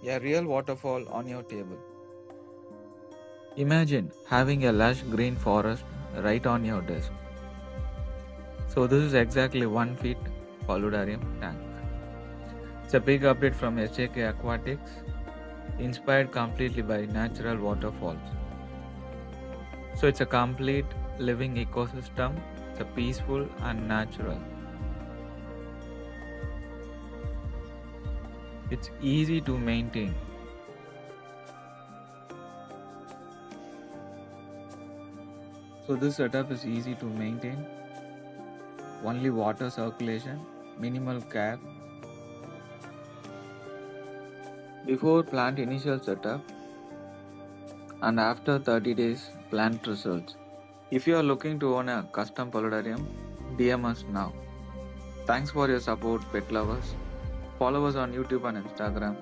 a real waterfall on your table. Imagine having a lush green forest right on your desk. So this is exactly 1 feet paludarium tank. It's a big update from SJK Aquatics, inspired completely by natural waterfalls. So it's a complete living ecosystem. It's a peaceful and natural. It's easy to maintain. So this setup is easy to maintain. Only water circulation, minimal care. Before plant initial setup and after 30 days plant results. If you are looking to own a custom paludarium, DM us now. Thanks for your support, pet lovers. Follow us on YouTube and Instagram.